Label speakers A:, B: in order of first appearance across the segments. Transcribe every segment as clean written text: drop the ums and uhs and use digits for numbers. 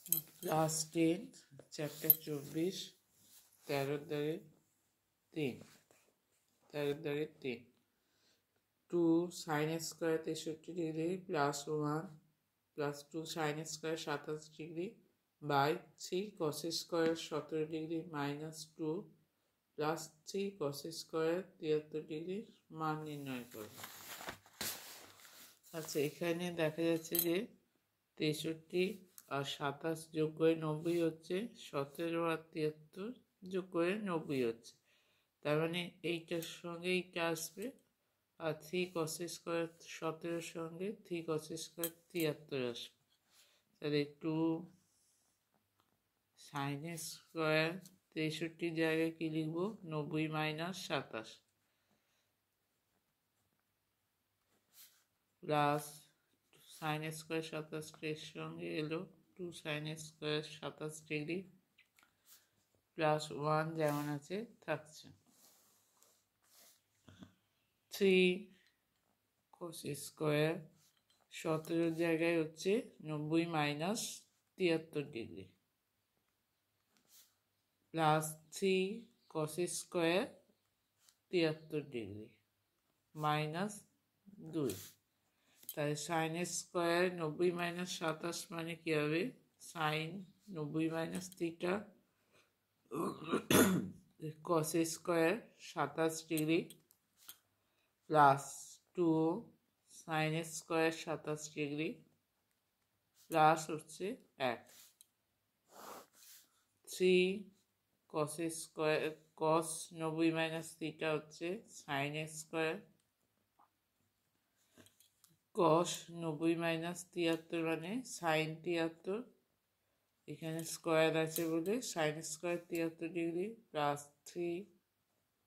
A: Class 10 chapter 24 13 2 sin square 63 degree plus 1 plus 2 sin square 27 degree by 3 cos square 17 degree minus 2 plus 3 cos square 73 degree মান নির্ণয় করব। আচ্ছা, এখানে দেখা যাচ্ছে যে 63 আর 27 যোগ করে 90 হচ্ছে, 17 আর 73 যোগ করে 90 হচ্ছে। তার মানে এইটার সঙ্গে এইটা আসবে, আর 3 cos স্কোয়ার 17 সঙ্গে 3 cos স্কোয়ার 73 আসবে। তাহলে 2 sin স্কোয়ার 63 জায়গায় কি লিখবো, 90 মাইনাস 27 প্লাস sin স্কোয়ার 27 সঙ্গে এলো 2 sin স্কোয়ার 27 ডিগ্রি প্লাস 1 যেমন আছে থাকছে। 3 cos স্কোয়ার 17 জায়গায় হচ্ছে 90 minus 73 degree plus 3 cos square 73 degree minus 2। তাহলে সাইন স্কোয়ার 90 মাইনাস 27 মানে কি হবে, sine 90 minus theta cos square 27 degree plus 2 sine square 27 degree plus হচ্ছে 1 3 cos square cos 90 minus theta হচ্ছে সাইন স্কোয়ার cos 90 মাইনাস 73 মানে sine 73, এখানে square আছে বলে sine square 73 degree plus 3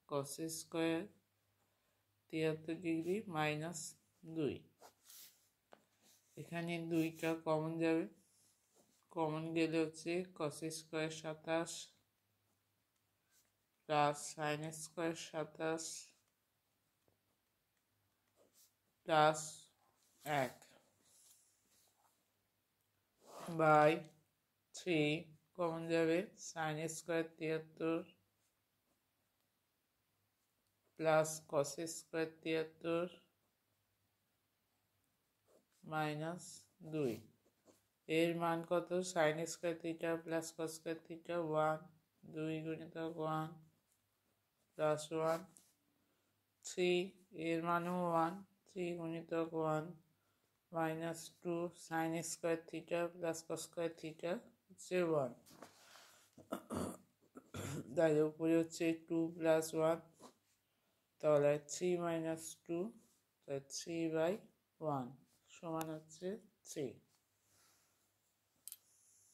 A: cos square 73 degree minus 2। এখানে 2টা কমন যাবে, common গেলে হচ্ছে cos square 27 plus sine square 27 plus 1 by 3 common যাবে, sign square 73 plus cos square 73 minus 2। এর মান কত, sine square theta plus cos square theta 1, 2 গুণিতক 1 প্লাস 1, 3 এর মানও 1, 3 গুণিতক 1 minus 2 sine square theta plus cos square theta হচ্ছে 1। তাহলে উপরে হচ্ছে 2 প্লাস 1, তাহলে 3 মাইনাস 2, তাহলে 3/1 সমান হচ্ছে 3।